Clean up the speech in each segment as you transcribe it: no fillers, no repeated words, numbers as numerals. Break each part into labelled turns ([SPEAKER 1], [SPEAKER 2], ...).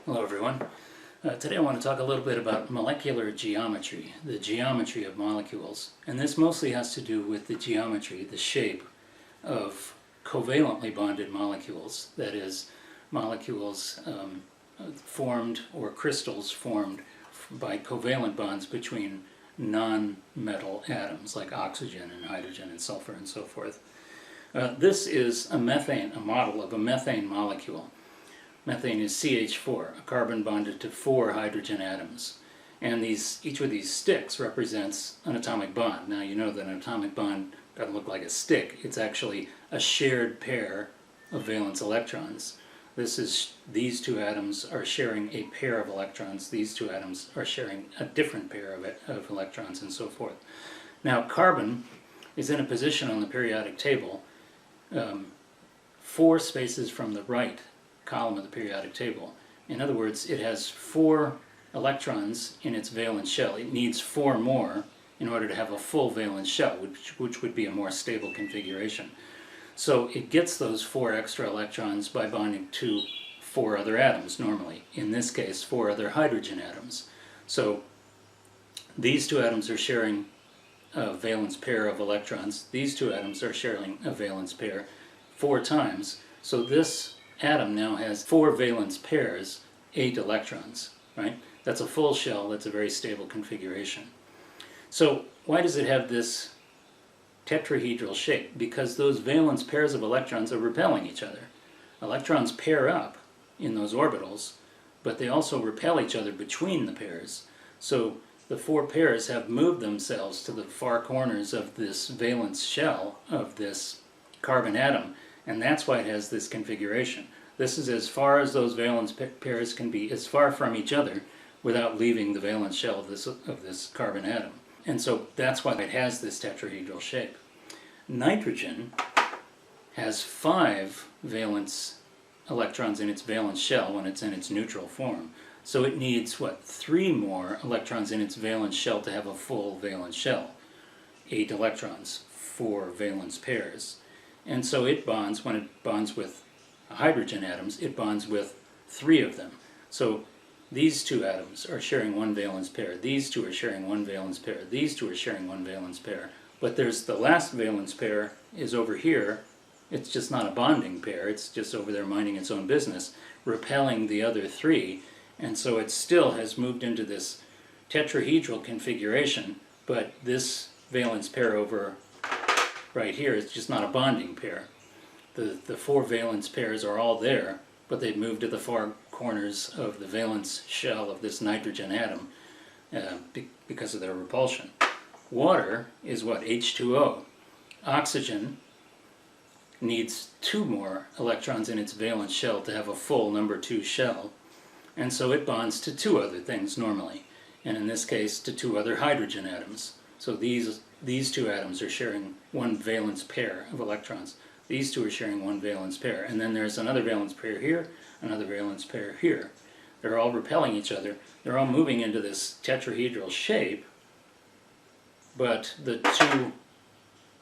[SPEAKER 1] Hello everyone. Today I want to talk a little bit about molecular geometry, the geometry of molecules. And this mostly has to do with the geometry, the shape of covalently bonded molecules. That is, molecules formed or crystals formed by covalent bonds between non-metal atoms like oxygen and hydrogen and sulfur and so forth. This is a model of a methane molecule. Methane is CH4, a carbon bonded to 4 hydrogen atoms. And each of these sticks represents an atomic bond. Now you know that an atomic bond doesn't look like a stick. It's actually a shared pair of valence electrons. These two atoms are sharing a pair of electrons. These two atoms are sharing a different pair of electrons and so forth. Now carbon is in a position on the periodic table 4 spaces from the right column of the periodic table. In other words, it has 4 electrons in its valence shell. It needs 4 more in order to have a full valence shell, which would be a more stable configuration. So it gets those 4 extra electrons by bonding to 4 other atoms normally. In this case, 4 other hydrogen atoms. So these 2 atoms are sharing a valence pair of electrons. These 2 atoms are sharing a valence pair 4 times. So this atom now has 4 valence pairs, 8 electrons, right? That's a full shell, that's a very stable configuration. So why does it have this tetrahedral shape? Because those valence pairs of electrons are repelling each other. Electrons pair up in those orbitals, but they also repel each other between the pairs. So the 4 pairs have moved themselves to the far corners of this valence shell of this carbon atom, and that's why it has this configuration. This is as far as those valence pairs can be, as far from each other without leaving the valence shell of this carbon atom. And so that's why it has this tetrahedral shape. Nitrogen has 5 valence electrons in its valence shell when it's in its neutral form. So it needs, 3 more electrons in its valence shell to have a full valence shell. 8 electrons, 4 valence pairs. And so it bonds, when it bonds with hydrogen atoms, it bonds with 3 of them. So these 2 atoms are sharing 1 valence pair, these 2 are sharing 1 valence pair, these 2 are sharing 1 valence pair. But there's the last valence pair is over here. It's just not a bonding pair, it's just over there minding its own business, repelling the other 3. And so it still has moved into this tetrahedral configuration, but this valence pair over right here is just not a bonding pair. The 4 valence pairs are all there, but they've moved to the far corners of the valence shell of this nitrogen atom because of their repulsion. Water is H2O. Oxygen needs 2 more electrons in its valence shell to have a full number 2 shell, and so it bonds to 2 other things normally, and in this case to 2 other hydrogen atoms. So these 2 atoms are sharing 1 valence pair of electrons. These 2 are sharing 1 valence pair. And then there's another valence pair here, another valence pair here. They're all repelling each other. They're all moving into this tetrahedral shape, but the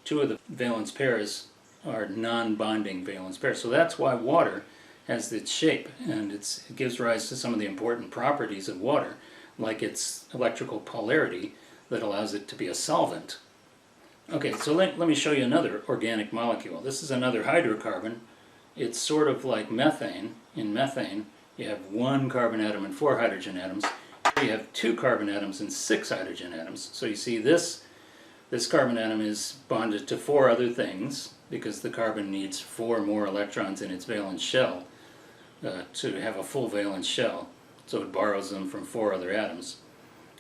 [SPEAKER 1] two of the valence pairs are non-bonding valence pairs. So that's why water has this shape, and it gives rise to some of the important properties of water, like its electrical polarity that allows it to be a solvent. Okay, so let me show you another organic molecule. This is another hydrocarbon. It's sort of like methane. In methane, you have 1 carbon atom and 4 hydrogen atoms. Here you have 2 carbon atoms and 6 hydrogen atoms. So you see this carbon atom is bonded to 4 other things because the carbon needs 4 more electrons in its valence shell to have a full valence shell. So it borrows them from 4 other atoms.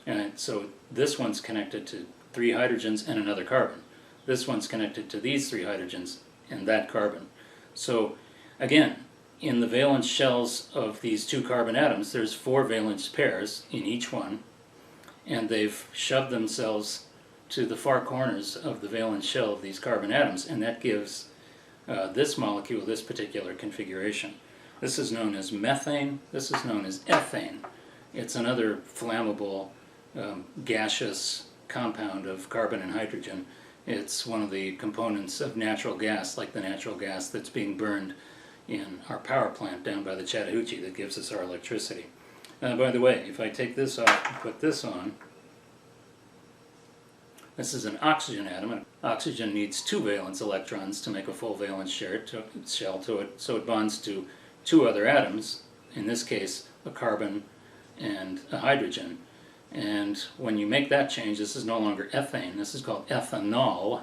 [SPEAKER 1] And so this one's connected to 3 hydrogens and another carbon. This one's connected to these 3 hydrogens and that carbon. So again, in the valence shells of these 2 carbon atoms, there's 4 valence pairs in each one, and they've shoved themselves to the far corners of the valence shell of these carbon atoms, and that gives this molecule this particular configuration. This is known as methane, this is known as ethane. It's another flammable gaseous compound of carbon and hydrogen. It's one of the components of natural gas, like the natural gas that's being burned in our power plant down by the Chattahoochee that gives us our electricity. By the way, if I take this off and put this on, this is an oxygen atom. Oxygen needs 2 valence electrons to make a full valence shell to it, so it bonds to 2 other atoms, in this case a carbon and a hydrogen. And when you make that change, this is no longer ethane, this is called ethanol.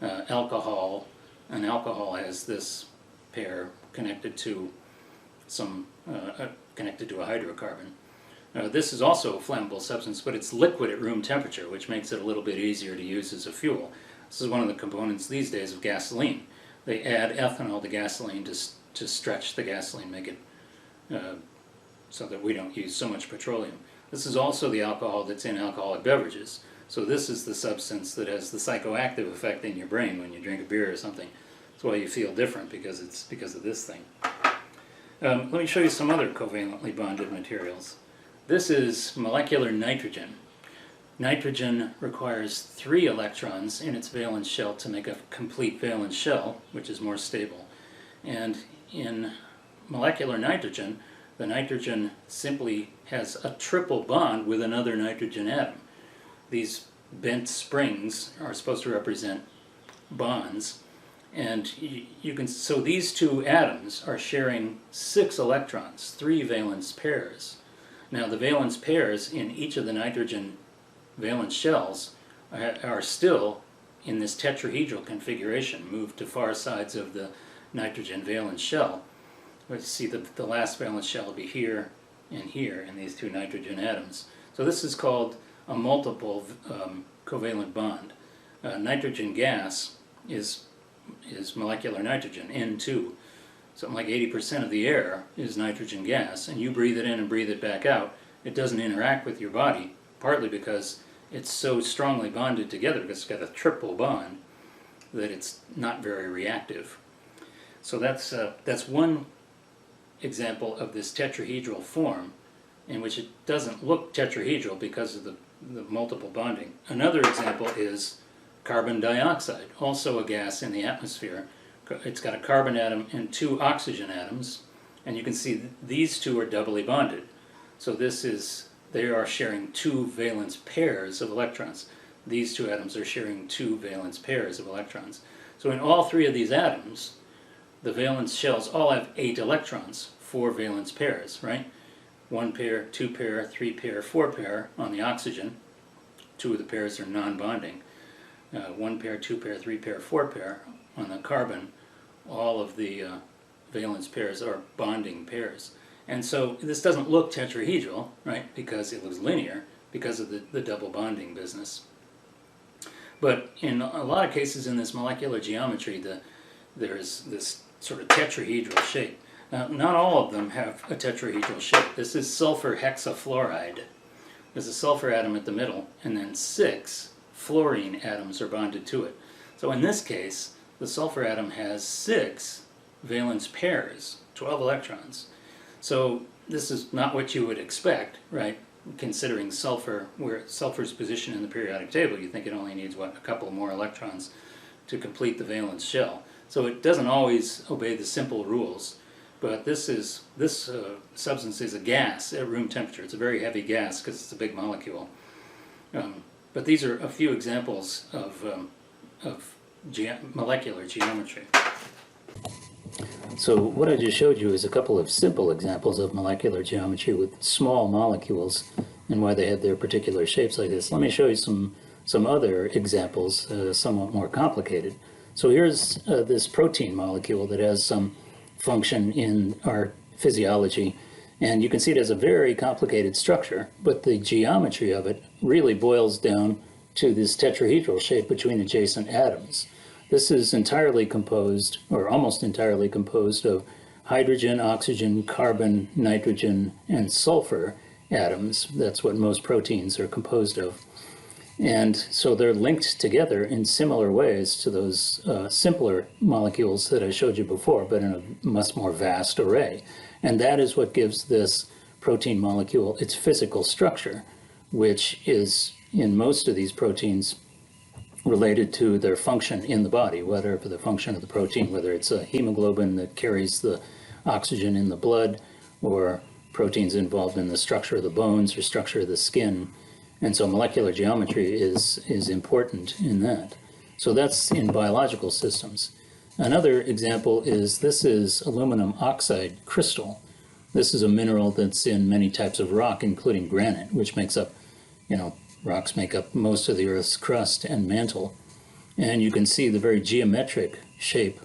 [SPEAKER 1] Alcohol, an alcohol has this pair connected to connected to a hydrocarbon. This is also a flammable substance, but it's liquid at room temperature, which makes it a little bit easier to use as a fuel. This is one of the components these days of gasoline. They add ethanol to gasoline to stretch the gasoline, make it so that we don't use so much petroleum. This is also the alcohol that's in alcoholic beverages. So this is the substance that has the psychoactive effect in your brain when you drink a beer or something. That's why you feel different, because of this thing. Let me show you some other covalently bonded materials. This is molecular nitrogen. Nitrogen requires 3 electrons in its valence shell to make a complete valence shell, which is more stable. And in molecular nitrogen, the nitrogen simply has a triple bond with another nitrogen atom. These bent springs are supposed to represent bonds, and so these 2 atoms are sharing 6 electrons, 3 valence pairs. Now the valence pairs in each of the nitrogen valence shells are still in this tetrahedral configuration, moved to far sides of the nitrogen valence shell. Let's see, the last valence shell will be here and here in these 2 nitrogen atoms. So this is called a multiple covalent bond. Nitrogen gas is molecular nitrogen, N2. Something like 80% of the air is nitrogen gas, and you breathe it in and breathe it back out. It doesn't interact with your body, partly because it's so strongly bonded together, because it's got a triple bond, that it's not very reactive. So that's one example of this tetrahedral form, in which it doesn't look tetrahedral because of the multiple bonding. Another example is carbon dioxide, also a gas in the atmosphere. It's got a carbon atom and 2 oxygen atoms, and you can see these 2 are doubly bonded. So they are sharing 2 valence pairs of electrons. These 2 atoms are sharing 2 valence pairs of electrons. So in all 3 of these atoms, the valence shells all have 8 electrons, 4 valence pairs, right? 1 pair, 2 pair, 3 pair, 4 pair on the oxygen. 2 of the pairs are non-bonding. 1 pair, 2 pair, 3 pair, 4 pair on the carbon. All of the valence pairs are bonding pairs. And so this doesn't look tetrahedral, right, because it looks linear, because of the double bonding business. But in a lot of cases in this molecular geometry, there's this sort of tetrahedral shape. Now, not all of them have a tetrahedral shape. This is sulfur hexafluoride. There's a sulfur atom at the middle, and then 6 fluorine atoms are bonded to it. So in this case, the sulfur atom has 6 valence pairs, 12 electrons. So this is not what you would expect, right? Considering sulfur, where sulfur's position in the periodic table, you think it only needs, a couple more electrons to complete the valence shell. So it doesn't always obey the simple rules. But this substance is a gas at room temperature. It's a very heavy gas because it's a big molecule. But these are a few examples of molecular geometry. So what I just showed you is a couple of simple examples of molecular geometry with small molecules and why they have their particular shapes like this. Let me show you some other examples, somewhat more complicated. So here's this protein molecule that has some function in our physiology, and you can see it has a very complicated structure, but the geometry of it really boils down to this tetrahedral shape between adjacent atoms. This is entirely composed, or almost entirely composed, of hydrogen, oxygen, carbon, nitrogen, and sulfur atoms. That's what most proteins are composed of. And so they're linked together in similar ways to those simpler molecules that I showed you before, but in a much more vast array. And that is what gives this protein molecule its physical structure, which is, in most of these proteins, related to their function in the body, whether for the function of the protein, whether it's a hemoglobin that carries the oxygen in the blood, or proteins involved in the structure of the bones or structure of the skin. And so molecular geometry is important in that. So that's in biological systems. Another example is, this is aluminum oxide crystal. This is a mineral that's in many types of rock, including granite, which makes up, rocks make up most of the Earth's crust and mantle. And you can see the very geometric shape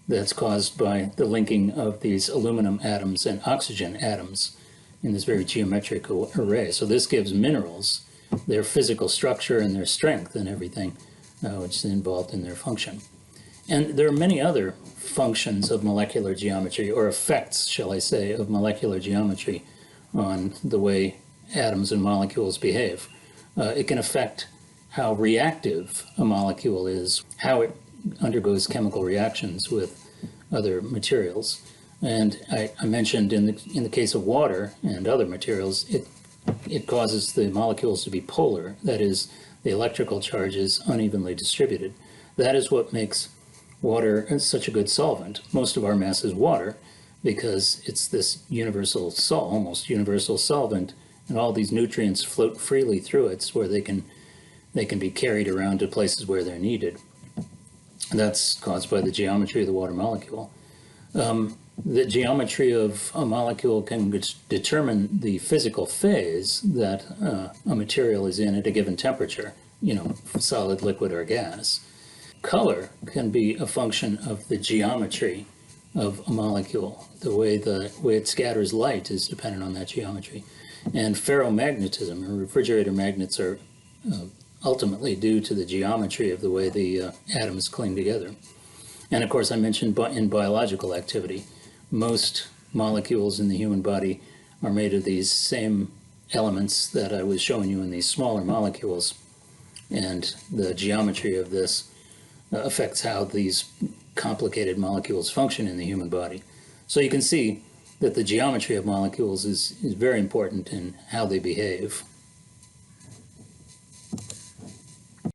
[SPEAKER 1] that's caused by the linking of these aluminum atoms and oxygen atoms in this very geometric array. So this gives minerals their physical structure and their strength and everything, which is involved in their function. And there are many other functions of molecular geometry, or effects, shall I say, of molecular geometry on the way atoms and molecules behave. It can affect how reactive a molecule is, how it undergoes chemical reactions with other materials. And I mentioned in the case of water and other materials, it causes the molecules to be polar, that is, the electrical charge is unevenly distributed. That is what makes water such a good solvent. Most of our mass is water because it's this universal almost universal solvent, and all these nutrients float freely through it where they can be carried around to places where they're needed. And that's caused by the geometry of the water molecule. The geometry of a molecule can determine the physical phase that a material is in at a given temperature, solid, liquid, or gas. Color can be a function of the geometry of a molecule. The way it scatters light is dependent on that geometry. And ferromagnetism, or refrigerator magnets, are ultimately due to the geometry of the way the atoms cling together. And of course, I mentioned in biological activity, most molecules in the human body are made of these same elements that I was showing you in these smaller molecules. And the geometry of this affects how these complicated molecules function in the human body. So you can see that the geometry of molecules is very important in how they behave.